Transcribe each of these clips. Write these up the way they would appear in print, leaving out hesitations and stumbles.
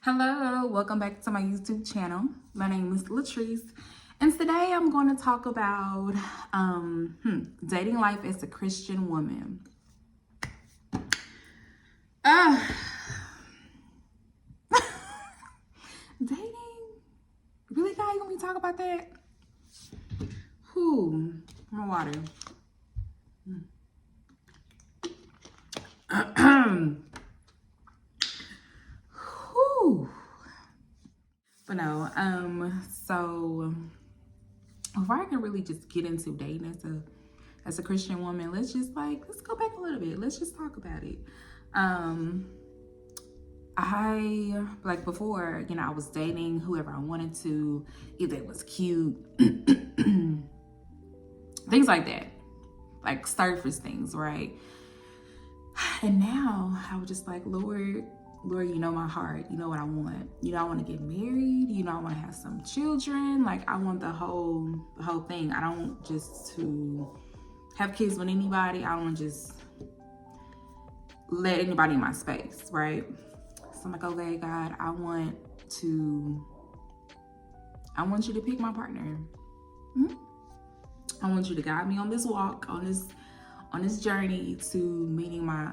Hello, welcome back to my YouTube channel. My name is Latrice, and today I'm going to talk about dating life as a Christian woman. Dating? Really, God, you want me to talk about that? My water. But no, so before I can really just get into dating as a Christian woman, let's go back a little bit. Let's just talk about it. I before, I was dating whoever I wanted to, if they was cute, things like that, like surface things, right? And now I was just like, Lord, you know my heart. You know what I want. I want to get married. I want to have some children. Like, I want the whole thing. I don't just to have kids with anybody. I don't want to just let anybody in my space, right? So I'm like, okay, God, I want you to pick my partner. I want you to guide me on this walk, on this journey to meeting my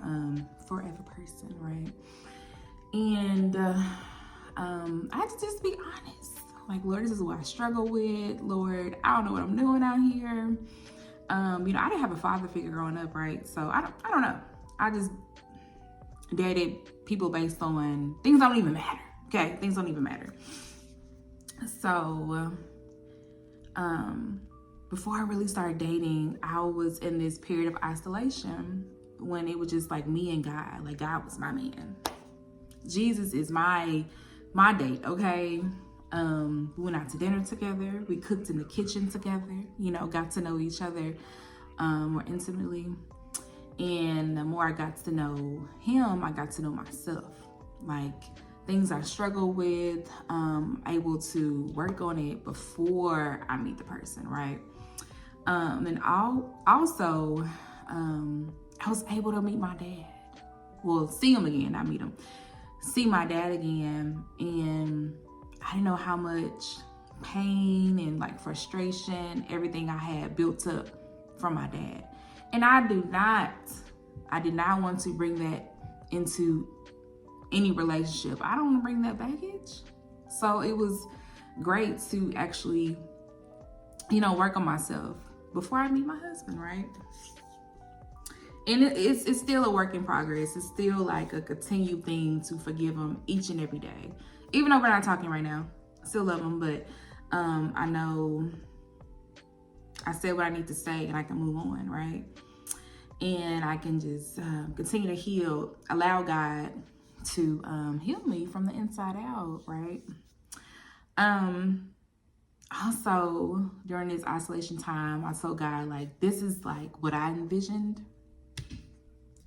forever person, right? And I had to just be honest. Like, Lord, this is what I struggle with. Lord, I don't know what I'm doing out here. I didn't have a father figure growing up, right? So I don't know. I just dated people based on things that don't even matter. Okay, things don't even matter. So before I really started dating, I was in this period of isolation when it was just like me and God. Like, God was my man. Jesus is my date, okay? We went out to dinner together. We cooked in the kitchen together, got to know each other more intimately. And the more I got to know him, I got to know myself. Like, things I struggle with, able to work on it before I meet the person, right? And I was able to meet my dad. Well, see him again, not meet him. See my dad again, and I didn't know how much pain and frustration, everything I had built up from my dad. And I did not want to bring that into any relationship. I don't want to bring that baggage. So it was great to actually, work on myself before I meet my husband, right? And it's still a work in progress. It's still like a continued thing to forgive him each and every day. Even though we're not talking right now, I still love him, but I know I said what I need to say and I can move on, right? And I can just continue to heal, allow God to heal me from the inside out, right? Also, during this isolation time, I told God, this is what I envisioned.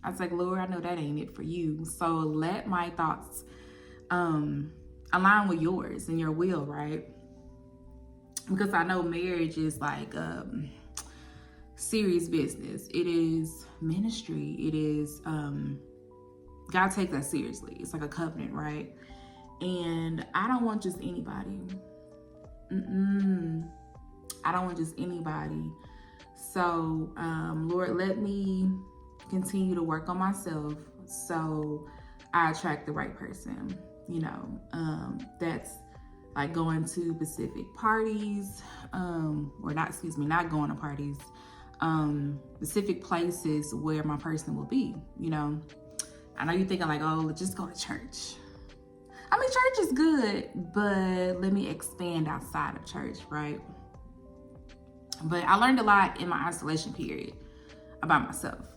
I was like, Lord, I know that ain't it for you. So let my thoughts align with yours and your will, right? Because I know marriage is serious business. It is ministry. It is, God takes that seriously. It's like a covenant, right? And I don't want just anybody. I don't want just anybody. So, Lord, let me continue to work on myself so I attract the right person. That's like going to specific parties, not going to parties, specific places where my person will be. I know you're thinking oh, just go to church. I mean, church is good, but let me expand outside of church, right? But I learned a lot in my isolation period about myself.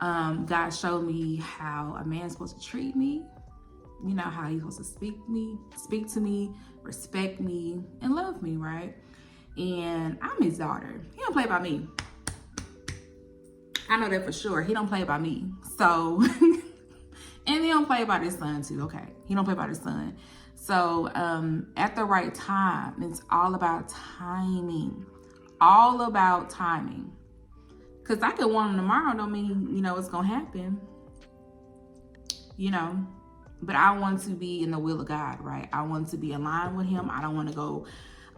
God showed me how a man's supposed to treat me, how he's supposed to speak to me, respect me, and love me, right? And I'm his daughter. He don't play by me. I know that for sure. He don't play by me. So, and he don't play by his son too, okay? He don't play by his son. So, at the right time, it's all about timing. All about timing. Because I could want him tomorrow, don't mean, it's going to happen. but I want to be in the will of God, right? I want to be aligned with him. I don't want to go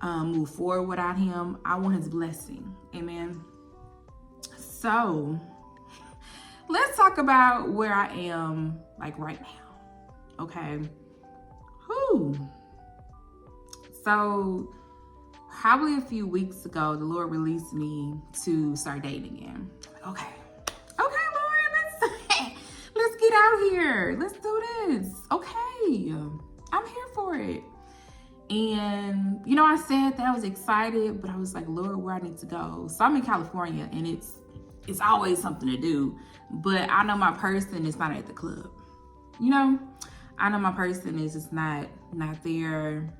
move forward without him. I want his blessing. Amen. So let's talk about where I am like right now. Okay. Whew. So probably a few weeks ago, the Lord released me to start dating again. Okay, Lord, let's get out here. Let's do this. Okay, I'm here for it. And I said that I was excited, but I was like, Lord, where I need to go. So I'm in California, and it's always something to do. But I know my person is not at the club. I know my person is just not there.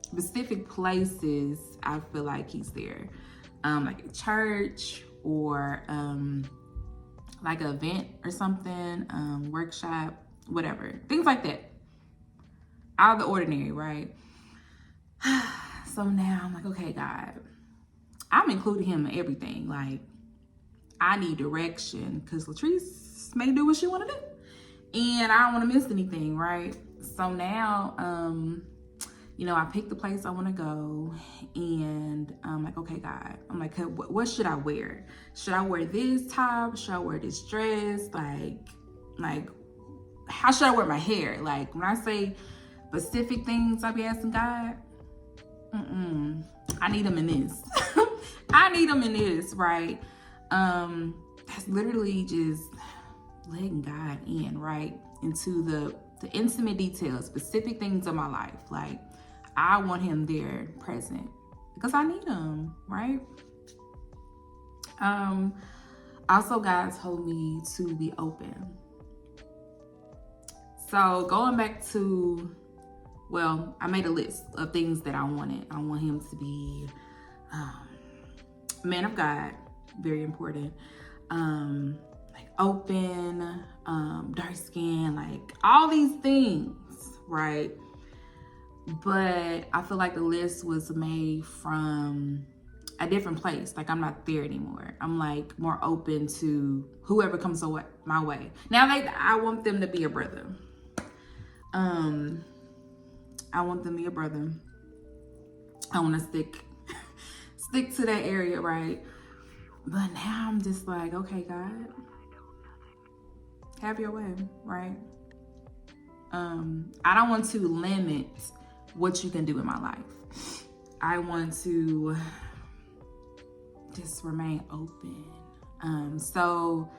Specific places, I feel like he's there, like a church or like an event or something, workshop, whatever, things like that, out of the ordinary, right? So now I'm like, okay, God, I'm including him in everything. Like, I need direction because Latrice may do what she want to do, and I don't want to miss anything, right? So now, I picked the place I want to go, and I'm like, okay, God, I'm like, what should I wear? Should I wear this top? Should I wear this dress? Like, how should I wear my hair? Like, when I say specific things, I be asking God, I need them in this. I need them in this, right? That's literally just letting God in, right? Into the intimate details, specific things of my life. Like, I want him there, present, because I need him, right? Also, God told me to be open. So going back to, I made a list of things that I wanted. I want him to be man of God, very important. Like open, dark skin, like all these things, right? But I feel like the list was made from a different place. Like, I'm not there anymore. I'm like more open to whoever comes my way. Now, I want them to be a brother. I want them to be a brother. I want to stick to that area, right? But now I'm just like, okay, God, have your way, right? I don't want to limit what you can do in my life. I want to just remain open. So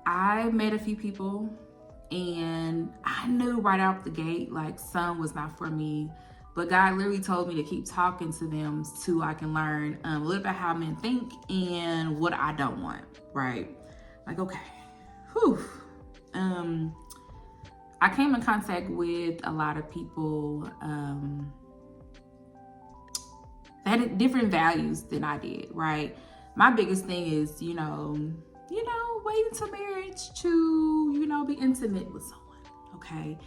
I met a few people, and I knew right out the gate, like, some was not for me. But God literally told me to keep talking to them so I can learn a little bit how men think and what I don't want, right? Like, okay, whew. I came in contact with a lot of people that had different values than I did, right? My biggest thing is, wait until marriage to, be intimate with someone, okay?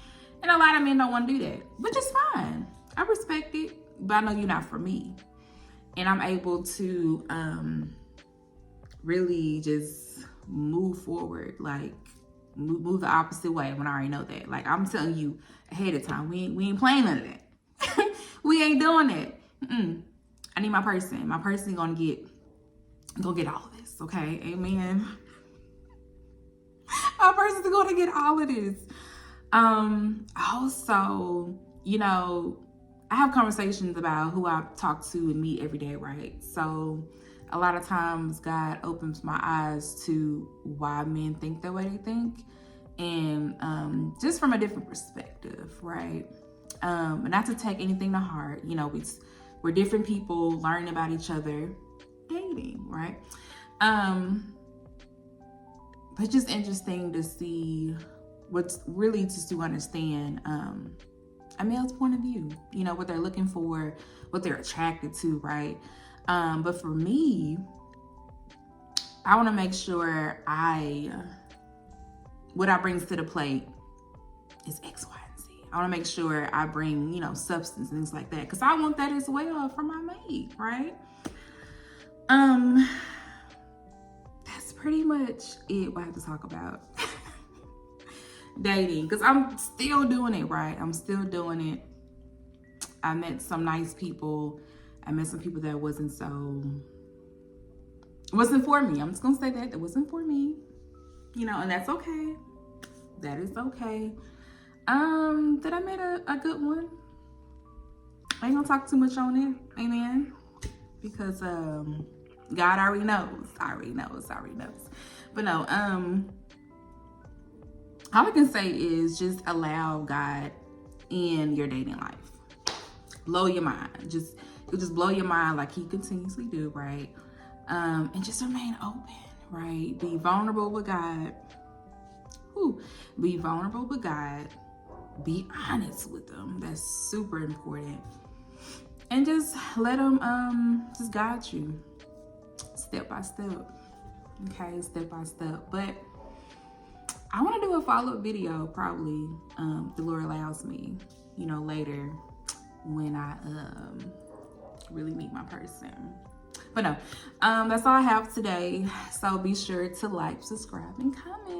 And a lot of men don't want to do that, which is fine. I respect it, but I know you're not for me. And I'm able to really just move forward, like, move the opposite way when I already know that. Like, I'm telling you ahead of time, we ain't playing none of that. We ain't doing that. I need my person. My person gonna get all of this, okay? Amen. My person's gonna get all of this. Also, I have conversations about who I talk to and meet every day, right? So a lot of times God opens my eyes to why men think the way they think, and just from a different perspective, right? And not to take anything to heart, we're different people learning about each other, dating, right? But just interesting to see what's really just to understand a male's point of view, what they're looking for, what they're attracted to, right? But for me, I want to make sure what I bring to the plate is X, Y, and Z. I want to make sure I bring, substance and things like that, because I want that as well for my mate, right? That's pretty much it what I have to talk about. dating, because I'm still doing it, right? I'm still doing it. I met some nice people. I met some people that wasn't for me. I'm just gonna say that wasn't for me, and that's okay. That is okay. Did I make a good one? I ain't gonna talk too much on it, amen, because God already knows. But no, all I can say is just allow God in your dating life. Blow your mind. He'll just blow your mind like he continuously do, right? And just remain open, right? Be vulnerable with God. Be vulnerable with God. Be honest with them. That's super important. And just let him just guide you step by step. Okay, step by step. But I want to do a follow-up video probably, the Lord allows me, later when I really meet my person. But no, that's all I have today. So be sure to like, subscribe, and comment.